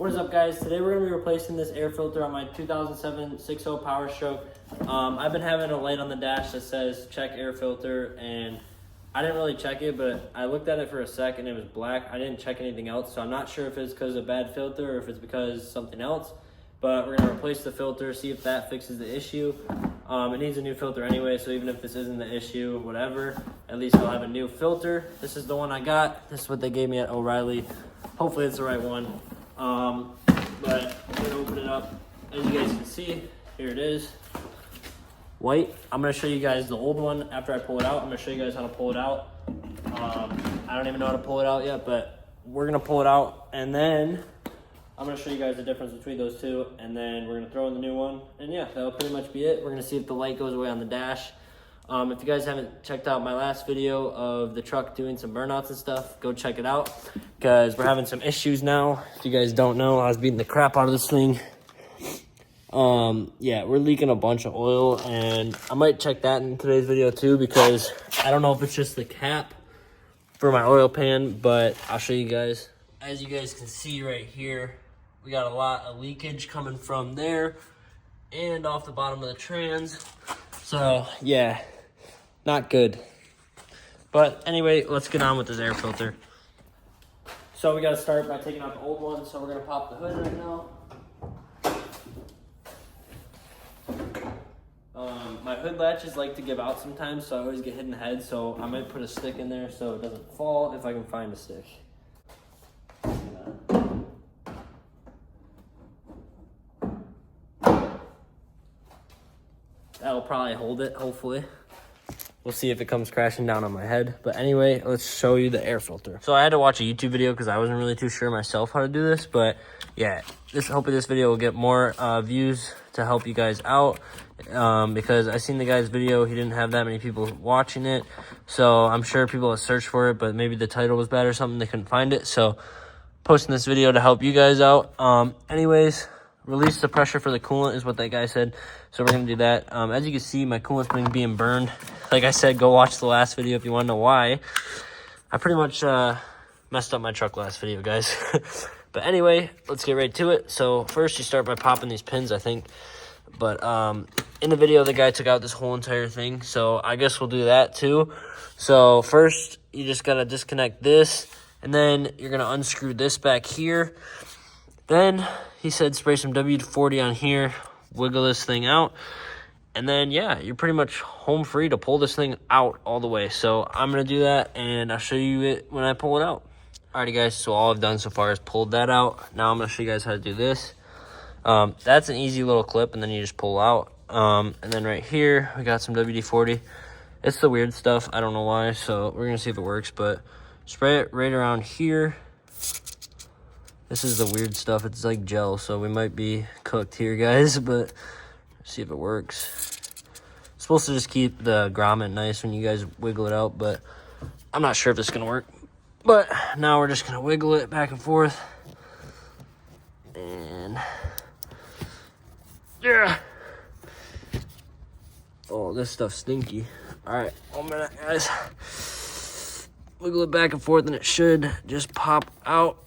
What is up, guys? Today we're going to be replacing this air filter on my 2007 6.0 Power Stroke. I've been having a light on the dash that says check air filter, and I didn't really check it, but I looked at it for a sec and it was black. I didn't check anything else, so I'm not sure if it's because of bad filter or if it's because something else. But we're going to replace the filter, see if that fixes the issue. It needs a new filter anyway, so even if this isn't the issue, whatever, at least we'll have a new filter. This is the one I got. This is what they gave me at O'Reilly. Hopefully it's the right one. But I'm gonna open it up. As you guys can see, here it is. White. I'm gonna show you guys the old one after I pull it out. I'm gonna show you guys how to pull it out. I don't even know how to pull it out yet, but we're gonna pull it out, and then I'm gonna show you guys the difference between those two, and then we're gonna throw in the new one. And yeah, that'll pretty much be it. We're gonna see if the light goes away on the dash. If you guys haven't checked out my last video of the truck doing some burnouts and stuff, go check it out, because we're having some issues now. If you guys don't know, I was beating the crap out of this thing. Yeah, we're leaking a bunch of oil, and I might check that in today's video too, because I don't know if it's just the cap for my oil pan, but I'll show you guys. As you guys can see right here, we got a lot of leakage coming from there and off the bottom of the trans. So yeah, not good. But anyway, let's get on with this air filter. So we gotta start by taking out the old one. So we're gonna pop the hood right now. My hood latches like to give out sometimes, so I always get hit in the head. So I might put a stick in there so it doesn't fall if I can find a stick. That'll probably hold it, hopefully. We'll see if it comes crashing down on my head. But anyway, let's show you the air filter. So I had to watch a YouTube video because I wasn't really too sure myself how to do this. But yeah, hopefully this video will get more views to help you guys out. Because I seen the guy's video, he didn't have that many people watching it. So I'm sure people have searched for it, but maybe the title was bad or something, they couldn't find it. So posting this video to help you guys out. Anyways, release the pressure for the coolant is what that guy said. So we're going to do that. As you can see, my coolant's being burned. Like I said, go watch the last video if you want to know why. I pretty much messed up my truck last video, guys. But anyway, let's get right to it. So first you start by popping these pins, I think. But in the video, the guy took out this whole entire thing. So I guess we'll do that too. So first, you just got to disconnect this. And then you're going to unscrew this back here. Then he said spray some W40 on here, wiggle this thing out, and then yeah, you're pretty much home free to pull this thing out all the way. So I'm gonna do that, and I'll show you it when I pull it out. Alrighty guys, so all I've done so far is pulled that out. Now I'm gonna show you guys how to do this. That's an easy little clip, and then you just pull out. And then right here we got some WD-40. It's the weird stuff, I don't know why, so we're gonna see if it works, but spray it right around here. This is the weird stuff. It's like gel, so we might be cooked here, guys, but see if it works. It's supposed to just keep the grommet nice when you guys wiggle it out, but I'm not sure if it's going to work. But now we're just going to wiggle it back and forth. And yeah. Oh, this stuff's stinky. All right, 1 minute, guys. Wiggle it back and forth, and it should just pop out.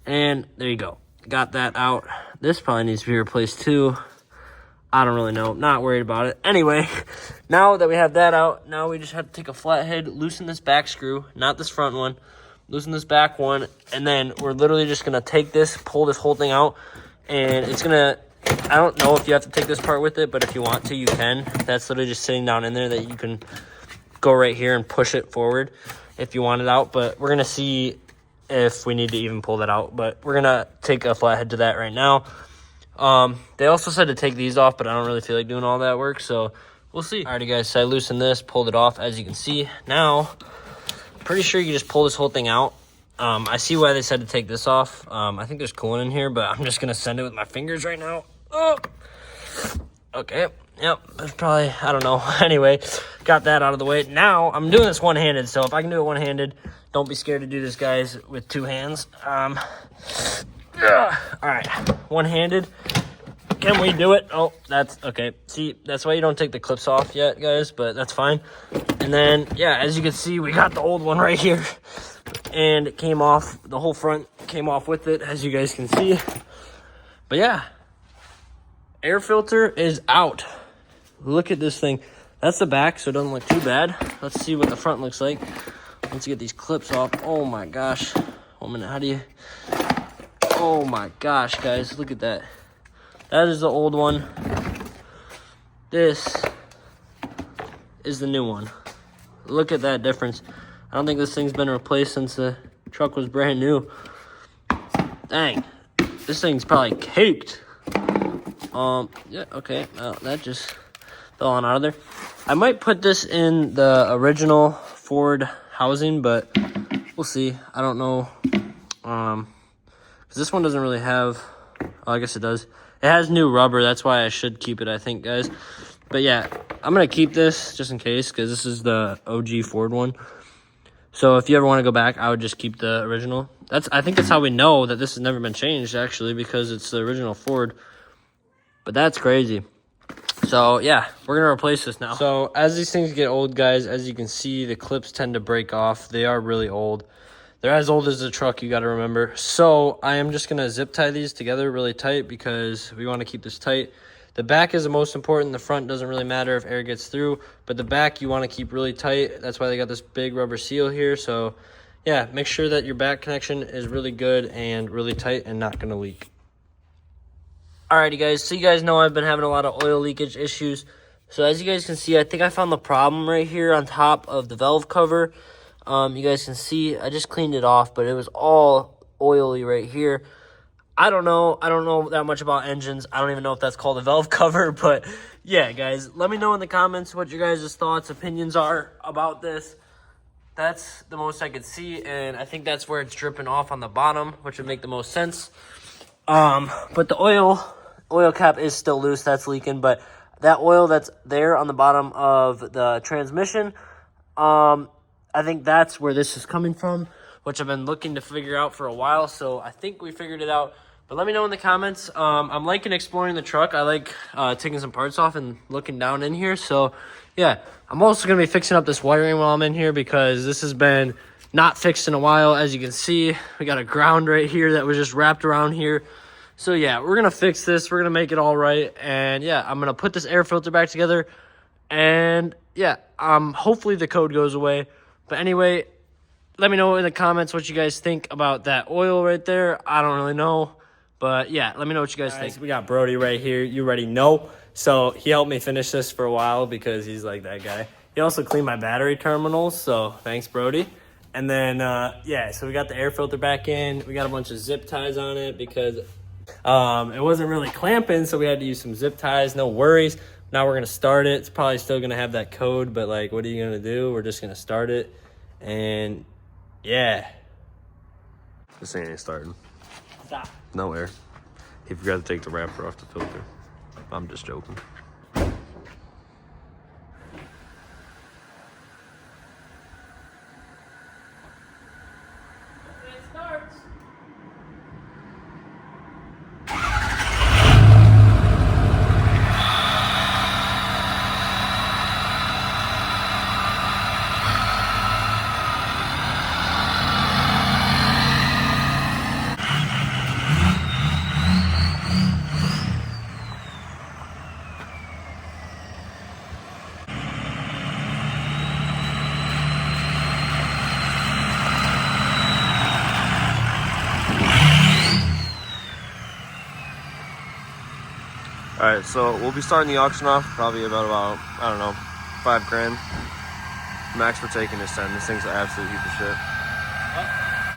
And there you go, got that out. This probably needs to be replaced too. I don't really know, not worried about it. Anyway, now that we have that out, now we just have to take a flathead, loosen this back screw, not this front one, loosen this back one, and then we're literally just gonna take this, pull this whole thing out, and it's gonna, I don't know if you have to take this part with it, but if you want to, you can. That's literally just sitting down in there that you can go right here and push it forward if you want it out. But we're gonna see if we need to even pull that out, but we're gonna take a flathead to that right now. They also said to take these off, but I don't really feel like doing all that work, so we'll see. Alrighty guys, so I loosened this, pulled it off, as you can see. Now, pretty sure you just pull this whole thing out. I see why they said to take this off. I think there's coolant in here, but I'm just gonna send it with my fingers right now. Oh, okay. Yep, there's probably, I don't know. Anyway, got that out of the way. Now, I'm doing this one-handed, so if I can do it one-handed, don't be scared to do this, guys, with two hands. All right, one-handed. Can we do it? Oh, that's okay. See, that's why you don't take the clips off yet, guys, but that's fine. And then, yeah, as you can see, we got the old one right here. and it came off. The whole front came off with it, as you guys can see. But yeah, air filter is out. Look at this thing. That's the back, so it doesn't look too bad. Let's see what the front looks like. Once you get these clips off. Oh my gosh. 1 minute, how do you... Oh my gosh, guys, look at that. That is the old one. This is the new one. Look at that difference. I don't think this thing's been replaced since the truck was brand new. Dang, this thing's probably caked. Yeah, okay, well, that just fell on out of there. I might put this in the original Ford housing, but we'll see. I don't know. Because this one doesn't really have... Oh, I guess it does. It has new rubber. That's why I should keep it, I think, guys. But yeah, I'm going to keep this just in case, because this is the OG Ford one. So if you ever want to go back, I would just keep the original. I think that's how we know that this has never been changed, actually, because it's the original Ford. But that's crazy. So yeah, we're going to replace this now. So as these things get old, guys, as you can see, the clips tend to break off. They are really old. They're as old as the truck, you got to remember. So I am just going to zip tie these together really tight because we want to keep this tight. The back is the most important. The front doesn't really matter if air gets through, but the back you want to keep really tight. That's why they got this big rubber seal here. So yeah, make sure that your back connection is really good and really tight and not going to leak. Alrighty, guys, so you guys know I've been having a lot of oil leakage issues. So as you guys can see, I think I found the problem right here on top of the valve cover. You guys can see I just cleaned it off, but it was all oily right here. I don't know that much about engines. I don't even know if that's called a valve cover, but yeah, guys, let me know in the comments what your guys' thoughts, opinions are about this. That's the most I could see, and I think that's where it's dripping off on the bottom, which would make the most sense. But the oil cap is still loose. That's leaking, but that oil that's there on the bottom of the transmission, I think that's where this is coming from, which I've been looking to figure out for a while, so I think we figured it out. But let me know in the comments. I'm liking exploring the truck. I like taking some parts off and looking down in here. So, yeah, I'm also going to be fixing up this wiring while I'm in here because this has been not fixed in a while. As you can see, we got a ground right here that was just wrapped around here. So, yeah, we're going to fix this. We're going to make it all right. And, yeah, I'm going to put this air filter back together. And, yeah, hopefully the code goes away. But anyway, let me know in the comments what you guys think about that oil right there. I don't really know. But, yeah, let me know what you guys think. We got Brody right here. You already know. So he helped me finish this for a while because he's like that guy. He also cleaned my battery terminals. So thanks, Brody. And then, yeah, so we got the air filter back in. We got a bunch of zip ties on it because it wasn't really clamping. So we had to use some zip ties. No worries. Now we're going to start it. It's probably still going to have that code. But, like, what are you going to do? We're just going to start it. And, yeah. This ain't starting. Stop. No air. He forgot to take the wrapper off the filter. I'm just joking. It starts. All right, so we'll be starting the auction off probably about I don't know, $5 grand. Max we're taking is 10. This thing's an absolute heap of shit.